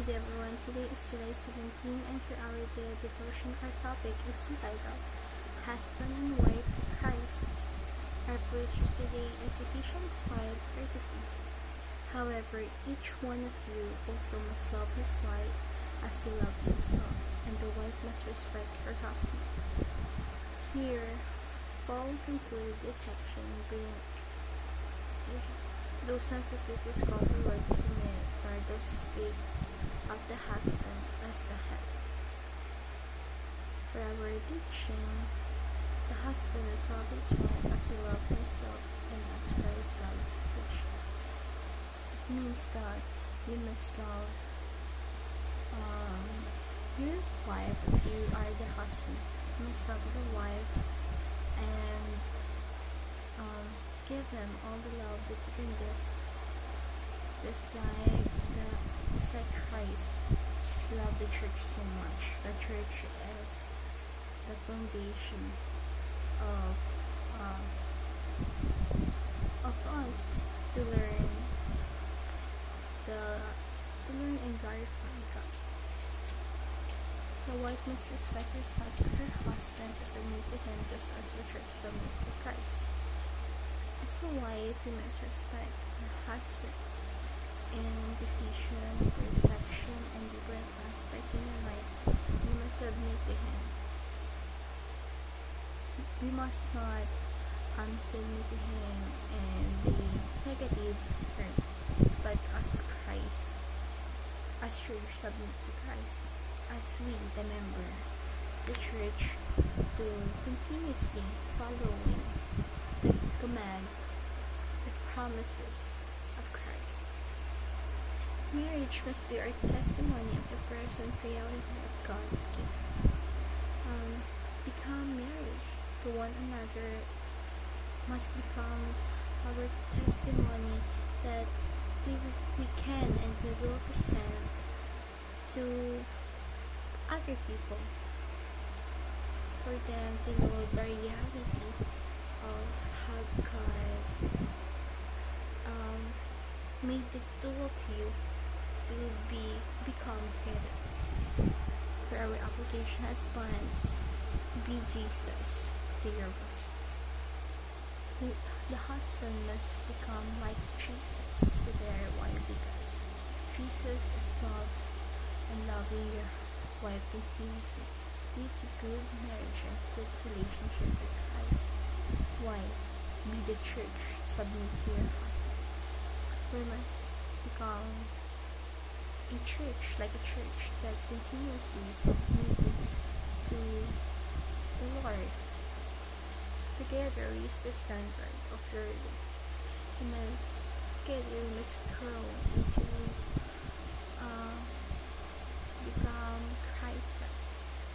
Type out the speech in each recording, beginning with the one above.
day everyone. Today is July 17 and for our daily devotion our topic is entitled Husband and Wife of Christ. Our verse for today is Ephesians 5:33. However, each one of you also must love his wife as he loved himself, and the wife must respect her husband. Here, Paul concluded this section bringing those not repeaters call the word to submit, or those who speak of the husband as the head. For our teaching, the husband must love his wife as he loved himself and as Christ loves the church. It means that you must love your wife if you are the husband. You must love your wife and give them all the love that you can give, just like Christ loved the church so much. The church is the foundation of us to learn and glorify God. The wife must respect her husband, to submit to him just as the church submit to Christ. As a wife, you must respect your husband in position, perception, and different aspects in your life. You must submit to him. We must not submit to him in the negative term, but as Christ, as church submit to Christ, as we, the member, the church, to continuously following the command, the promises of Christ. Marriage must be our testimony of the present reality of God's kingdom. Become marriage to one another must become our testimony that we can and we will present to other people, for them to know the reality of how God made the two of you to become together. For our application, husband, be Jesus to your wife. The husband must become like Jesus to their wife, because Jesus is love, and loving your wife continuously due to good marriage and good relationship with Christ. Wife, be the church, submit to your husband. We must become a church, like a church that continuously submitting to the Lord. Together is the standard of your life. Together we must grow into become Christ-like.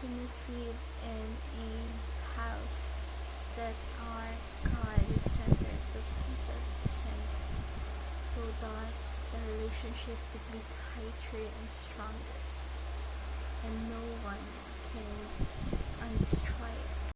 We must live in a house that our God is centered, that Jesus is centered, so that the relationship will be tighter and stronger, and no one can destroy it.